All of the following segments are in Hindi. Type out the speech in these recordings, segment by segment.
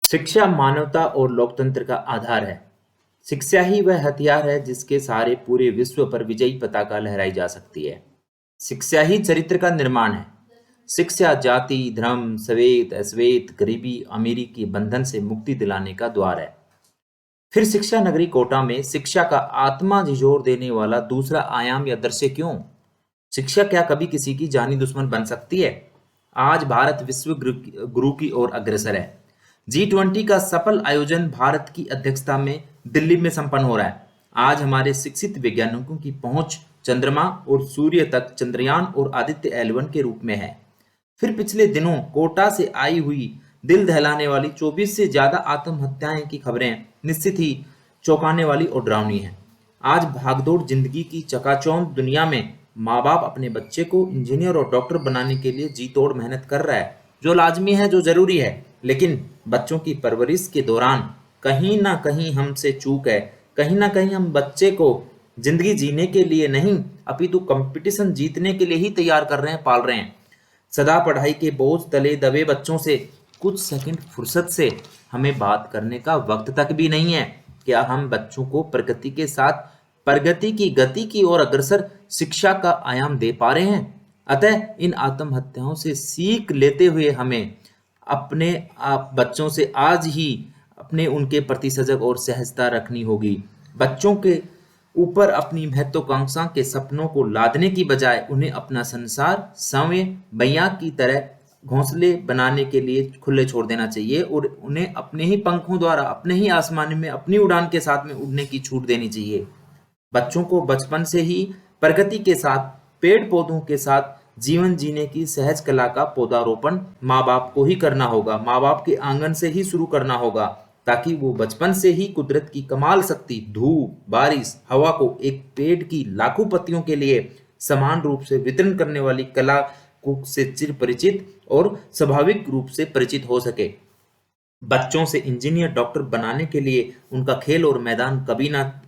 शिक्षा मानवता और लोकतंत्र का आधार है। शिक्षा ही वह हथियार है जिसके सहारे पूरे विश्व पर विजयी पताका लहराई जा सकती है। शिक्षा ही चरित्र का निर्माण है। शिक्षा जाति, धर्म, श्वेत, अश्वेत, गरीबी, अमीरी के बंधन से मुक्ति दिलाने का द्वार है। फिर शिक्षा नगरी कोटा में शिक्षा का आत्मा झिझोर देने वाला दूसरा आयाम या दृश्य क्यों? शिक्षा क्या कभी किसी की जानी दुश्मन बन सकती है? आज भारत विश्व गुरु की ओर अग्रसर है। G20 का सफल आयोजन भारत की अध्यक्षता में दिल्ली में संपन्न हो रहा है। आज हमारे शिक्षित वैज्ञानिकों की पहुंच चंद्रमा और सूर्य तक चंद्रयान और आदित्य L1 के रूप में है। फिर पिछले दिनों कोटा से आई हुई दिल दहलाने वाली 24 से ज्यादा आत्महत्याएं की खबरें निश्चित ही चौंकाने वाली और डरावनी हैं। आज भागदौड़ जिंदगी की चकाचौंध दुनिया में माँ बाप अपने बच्चे को इंजीनियर और डॉक्टर बनाने के लिए जी तोड़ मेहनत कर रहा है, जो लाजमी है, जो जरूरी है। लेकिन बच्चों की परवरिश के दौरान कहीं ना कहीं हमसे चूक है। कहीं ना कहीं हम बच्चे को जिंदगी जीने के लिए नहीं, अपितु कंपटीशन जीतने के लिए ही तैयार कर रहे हैं, पाल रहे हैं। सदा पढ़ाई के बोझ तले दबे बच्चों से कुछ सेकंड फुर्सत से हमें बात करने का वक्त तक भी नहीं है। क्या हम बच्चों को प्रगति के साथ प्रगति की गति की ओर अग्रसर शिक्षा का आयाम दे पा रहे हैं? अतः इन आत्महत्याओं से सीख लेते हुए हमें अपने आप बच्चों से आज ही अपने उनके प्रति सजग और सहजता रखनी होगी। बच्चों के ऊपर अपनी महत्वाकांक्षा के सपनों को लादने की बजाय उन्हें अपना संसार संवय बैया की तरह घोंसले बनाने के लिए खुले छोड़ देना चाहिए और उन्हें अपने ही पंखों द्वारा अपने ही आसमान में अपनी उड़ान के साथ में उड़ने की छूट देनी चाहिए। बच्चों को बचपन से ही प्रकृति के साथ, पेड़ पौधों के साथ जीवन जीने की सहज कला का पौधारोपण माँ बाप को ही करना होगा। माँ बाप के आंगन से ही शुरू करना होगा, ताकि वो बचपन से ही कुदरत की कमाल शक्ति, धूप, बारिश, हवा को एक पेड़ की लाखों पत्तियों के लिए समान रूप से वितरण करने वाली कला को से चिर परिचित और स्वाभाविक रूप से परिचित हो सके। बच्चों से इंजीनियर, डॉक्टर बनाने के लिए उनका खेल और मैदान कभी ना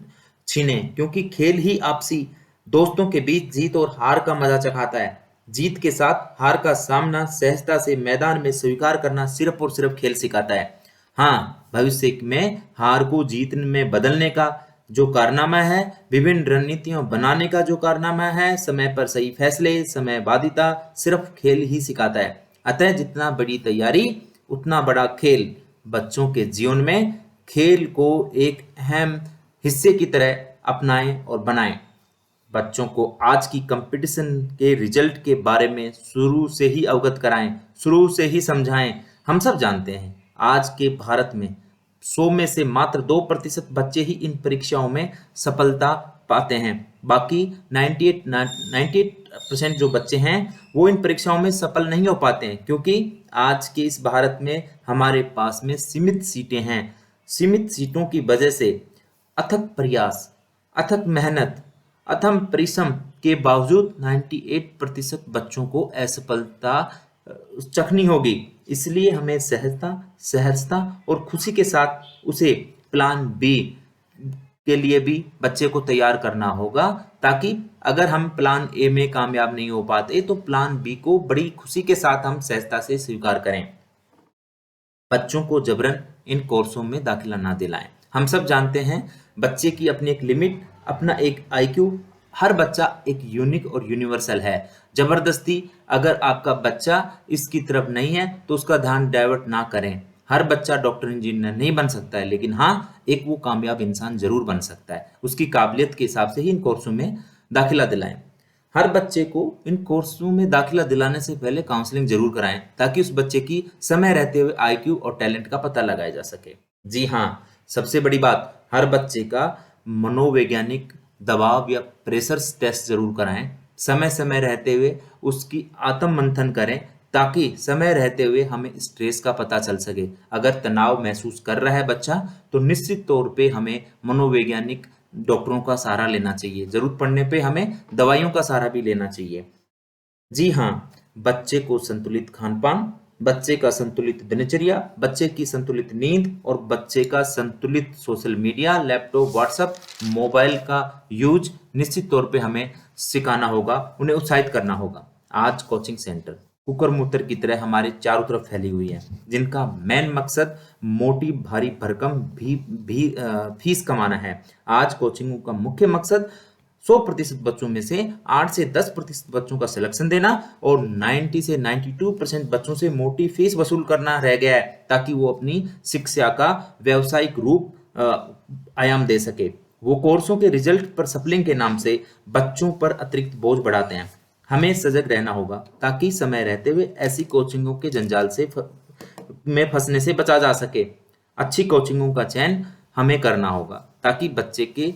छीने, क्योंकि खेल ही आपसी दोस्तों के बीच जीत और हार का मजा चखाता है। जीत के साथ हार का सामना सहजता से मैदान में स्वीकार करना सिर्फ और सिर्फ खेल सिखाता है। हाँ, भविष्य में हार को जीत में बदलने का जो कारनामा है, विभिन्न रणनीतियों बनाने का जो कारनामा है, समय पर सही फैसले, समयबादिता, सिर्फ खेल ही सिखाता है। अतः जितना बड़ी तैयारी उतना बड़ा खेल। बच्चों के जीवन में खेल को एक अहम हिस्से की तरह अपनाएं और बनाएं। बच्चों को आज की कंपटीशन के रिजल्ट के बारे में शुरू से ही अवगत कराएं, शुरू से ही समझाएं। हम सब जानते हैं आज के भारत में 100 में से मात्र 2% बच्चे ही इन परीक्षाओं में सफलता पाते हैं। बाकी 98% जो बच्चे हैं वो इन परीक्षाओं में सफल नहीं हो पाते हैं, क्योंकि आज के इस भारत में हमारे पास में सीमित सीटें हैं। सीमित सीटों की वजह से अथक प्रयास, अथक मेहनत, अथम परिश्रम के बावजूद 98% बच्चों को असफलता चखनी होगी। इसलिए हमें सहजता और खुशी के साथ उसे प्लान बी के लिए भी बच्चे को तैयार करना होगा, ताकि अगर हम प्लान ए में कामयाब नहीं हो पाते तो प्लान बी को बड़ी खुशी के साथ हम सहजता से स्वीकार करें। बच्चों को जबरन इन कोर्सों में दाखिला ना दिलाएं। हम सब जानते हैं बच्चे की अपनी एक लिमिट, अपना एक IQ। हर बच्चा एक यूनिक और यूनिवर्सल है। जबरदस्ती अगर आपका बच्चा इसकी तरफ नहीं है तो उसका ध्यान डाइवर्ट ना करें। हर बच्चा डॉक्टर इंजीनियर नहीं बन सकता है, लेकिन हाँ, एक वो कामयाब इंसान जरूर बन सकता है। उसकी काबिलियत के हिसाब से ही इन कोर्सों में दाखिला दिलाएं। हर बच्चे को इन कोर्सों में दाखिला दिलाने से पहले काउंसलिंग जरूर कराएं, ताकि उस बच्चे की समय रहते हुए IQ और टैलेंट का पता लगाया जा सके। जी हाँ, सबसे बड़ी बात, हर बच्चे का मनोवैज्ञानिक दबाव या प्रेशर टेस्ट जरूर कराएं। समय समय रहते हुए उसकी आत्म मंथन करें, ताकि समय रहते हुए हमें स्ट्रेस का पता चल सके। अगर तनाव महसूस कर रहा है बच्चा तो निश्चित तौर पे हमें मनोवैज्ञानिक डॉक्टरों का सहारा लेना चाहिए। जरूरत पड़ने पे हमें दवाइयों का सहारा भी लेना चाहिए। जी हाँ, बच्चे को संतुलित खान पान, बच्चे का संतुलित दिनचर्या, बच्चे की संतुलित नींद और बच्चे का संतुलित social media, laptop, WhatsApp, mobile का यूज निश्चित तौर पे हमें सिखाना होगा, उन्हें उत्साहित करना होगा। आज कोचिंग सेंटर कुकरमुत्तर की तरह हमारे चारों तरफ फैली हुई है, जिनका मेन मकसद मोटी भारी भरकम फीस कमाना है। आज कोचिंगों का मुख्य मकसद 100% बच्चों में से 8 से 10% बच्चों का सिलेक्शन देना और 90 से 92% बच्चों से मोटी फीस वसूल करना रह गया है, ताकि वो अपनी शिक्षा का व्यावसायिक रूप आयाम दे सके। वो कोर्सों के रिजल्ट पर सप्लिंग के नाम से बच्चों पर अतिरिक्त बोझ बढ़ाते हैं। हमें सजग रहना होगा ताकि समय रहते हुए ऐसी कोचिंगों के जंजाल में फंसने से बचा जा सके। अच्छी कोचिंगों का चयन हमें करना होगा ताकि बच्चे के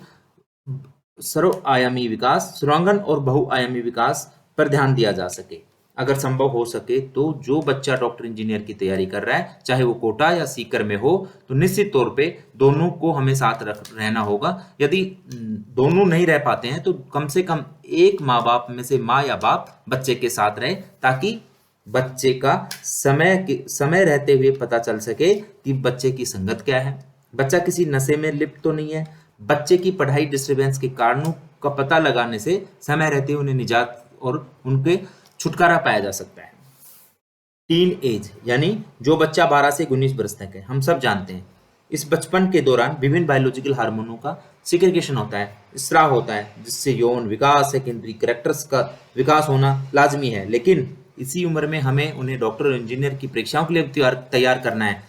सर्वआयामी विकास, सुरांगन और बहुआयामी विकास पर ध्यान दिया जा सके। अगर संभव हो सके तो जो बच्चा डॉक्टर इंजीनियर की तैयारी कर रहा है, चाहे वो कोटा या सीकर में हो, तो निश्चित तौर पे दोनों को हमें साथ रहना होगा। यदि दोनों नहीं रह पाते हैं तो कम से कम एक माँ बाप में से माँ या बाप बच्चे के साथ रहे, ताकि बच्चे का समय रहते हुए पता चल सके कि बच्चे की संगत क्या है, बच्चा किसी नशे में लिप्त तो नहीं है। बच्चे की पढ़ाई डिस्टर्बेंस के कारणों का पता लगाने से समय रहते हुए उन्हें निजात और उनके छुटकारा पाया जा सकता है। टीन एज यानी जो बच्चा 12 से 19 वर्ष तक है, हम सब जानते हैं इस बचपन के दौरान विभिन्न बायोलॉजिकल हार्मोनों का सिक्रिकेशन होता है, स्राव होता है, जिससे यौन विकास, सेकेंडरी कैरेक्टर्स का विकास होना लाजमी है। लेकिन इसी उम्र में हमें उन्हें डॉक्टर और इंजीनियर की परीक्षाओं के लिए तैयार करना है,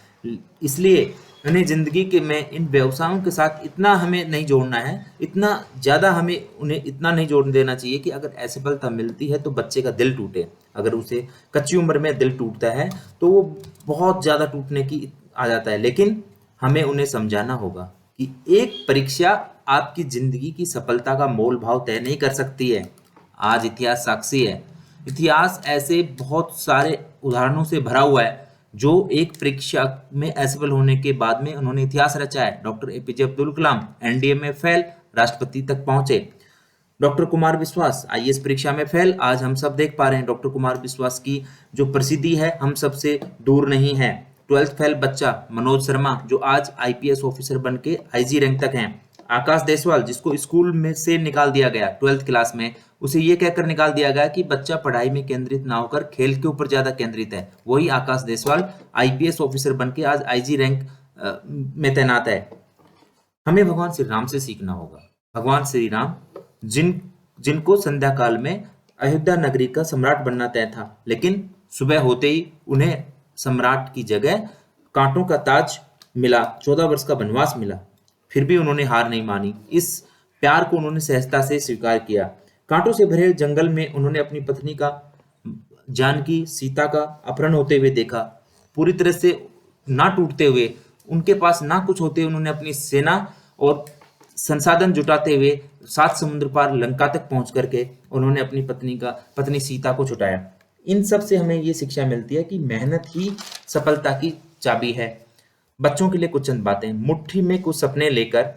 इसलिए उन्हें जिंदगी के में इन व्यवसायों के साथ इतना हमें नहीं जोड़ना है, इतना ज़्यादा हमें उन्हें इतना नहीं जोड़ देना चाहिए कि अगर असफलता मिलती है तो बच्चे का दिल टूटे। अगर उसे कच्ची उम्र में दिल टूटता है तो वो बहुत ज़्यादा टूटने की आ जाता है। लेकिन हमें उन्हें समझाना होगा कि एक परीक्षा आपकी जिंदगी की सफलता का मोल भाव तय नहीं कर सकती है। आज इतिहास साक्षी है। इतिहास ऐसे बहुत सारे उदाहरणों से भरा हुआ है जो एक परीक्षा में असफल होने के बाद में उन्होंने इतिहास रचा है। Doctor APJ Abdul Kalam NDA में फेल, राष्ट्रपति तक पहुंचे। डॉक्टर कुमार विश्वास आईएएस परीक्षा में फेल, आज हम सब देख पा रहे हैं डॉक्टर कुमार विश्वास की जो प्रसिद्धि है हम सबसे दूर नहीं है। 12th फेल बच्चा मनोज शर्मा जो आज आईपीएस ऑफिसर बन के आईजी रैंक तक हैं। आकाश देसवाल जिसको स्कूल में से निकाल दिया गया 12th क्लास में, उसे ये कहकर निकाल दिया गया कि बच्चा पढ़ाई में केंद्रित ना होकर खेल के ऊपर ज्यादा केंद्रित है। वही आकाश देसवाल आईपीएस ऑफिसर बन के आज आईजी रैंक में तैनात है। हमें भगवान श्री राम से सीखना होगा। भगवान श्री राम जिनको संध्या काल में अयोध्या नगरी का सम्राट बनना तय था, लेकिन सुबह होते ही उन्हें सम्राट की जगह कांटों का ताज मिला, 14 वर्ष का वनवास मिला, फिर भी उन्होंने हार नहीं मानी। इस प्यार को उन्होंने सहजता से स्वीकार किया। कांटों से भरे जंगल में उन्होंने अपनी पत्नी का, जानकी सीता का अपहरण होते हुए देखा। पूरी तरह से ना टूटते हुए, उनके पास ना कुछ होते हुए उन्होंने अपनी सेना और संसाधन जुटाते हुए 7 समुद्र पार लंका तक पहुंच करके उन्होंने अपनी पत्नी सीता को छुटाया। इन सब से हमें ये शिक्षा मिलती है कि मेहनत ही सफलता की चाबी है। बच्चों के लिए कुछ चंद बातें। मुट्ठी में कुछ सपने लेकर,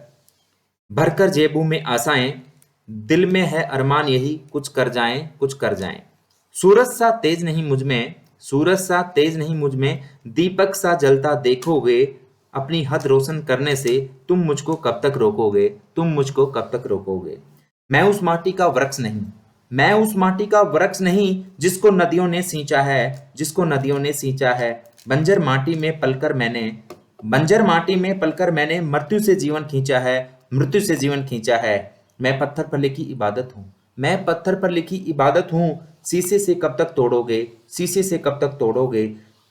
भरकर जेबों में आशाएं, दिल में है अरमान यही कुछ कर जाएं। सूरज सा तेज नहीं मुझ में, सूरज सा तेज नहीं मुझ में, दीपक सा जलता देखोगे, अपनी हद रोशन करने से तुम मुझको कब तक रोकोगे, तुम मुझको कब तक रोकोगे। मैं उस माटी का वृक्ष नहीं, मैं उस माटी का वृक्ष नहीं जिसको नदियों ने सींचा है, जिसको नदियों ने सींचा है। बंजर माटी में पलकर मैंने मृत्यु से जीवन खींचा है, मृत्यु से जीवन खींचा है। मैं पत्थर पर लिखी इबादत हूँ, मैं पत्थर पर लिखी इबादत हूँ। शीशे से कब तक तोड़ोगे, शीशे से कब तक तोड़ोगे।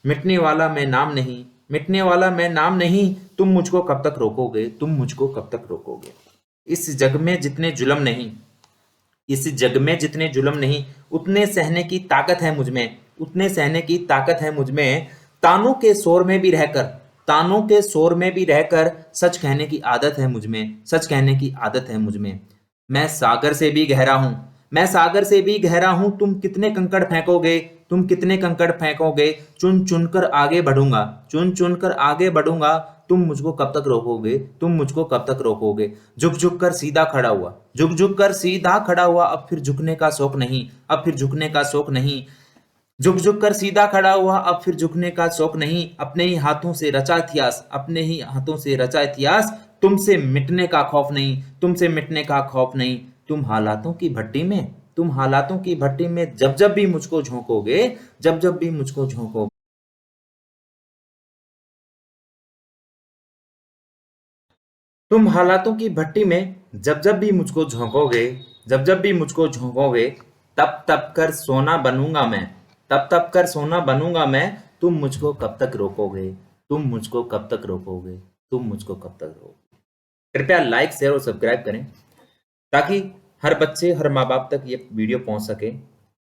मिटने वाला मैं नाम नहीं, मिटने वाला मैं नाम नहीं, तुम मुझको कब तक रोकोगे, तुम मुझको कब तक रोकोगे। इस जग में जितने जुल्म नहीं, इस जग में जितने जुल्म नहीं, उतने सहने की ताकत है मुझ में, उतने सहने की ताकत है मुझ में। तानों के शोर में भी रहकर, तानों के शोर में भी रहकर सच कहने की आदत है मुझ में, सच कहने की आदत है मुझ में। मैं सागर से भी गहरा हूं, मैं सागर से भी गहरा हूं। तुम कितने कंकड़ फेंकोगे, तुम कितने कंकड़ फेंकोगे। चुन चुन कर आगे बढ़ूंगा, चुन चुन कर आगे बढ़ूंगा। तुम मुझको कब तक रोकोगे, तुम मुझको कब तक रोकोगे। झुक झुक कर सीधा खड़ा हुआ, झुक झुक कर सीधा खड़ा हुआ। अब फिर झुकने का शौक नहीं, अब फिर झुकने का शौक नहीं। झुक झुक कर सीधा खड़ा हुआ, अब फिर झुकने का शौक नहीं। अपने ही हाथों से रचा इतिहास, अपने ही हाथों से रचा इतिहास। तुमसे मिटने का खौफ नहीं, तुमसे मिटने का खौफ नहीं। तुम हालातों की भट्टी में, तुम हालातों की भट्टी में जब जब भी मुझको झोंकोगे, जब जब भी मुझको झोंकोगे। तुम हालातों की भट्टी में जब जब भी मुझको झोंकोगे, जब जब भी मुझको झोंकोगे, तप तप कर सोना बनूंगा मैं, तप तप कर सोना बनूंगा मैं। तुम मुझको कब तक रोकोगे, तुम मुझको कब तक रोकोगे, तुम मुझको कब तक रोकोगे। कृपया लाइक शेयर और सब्सक्राइब करें ताकि हर बच्चे, हर माँ बाप तक ये वीडियो पहुंच सके।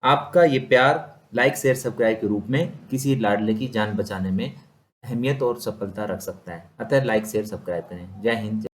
आपका ये प्यार लाइक शेयर सब्सक्राइब के रूप में किसी लाडले की जान बचाने में अहमियत और सफलता रख सकता है। अतः लाइक शेयर सब्सक्राइब करें। जय हिंद।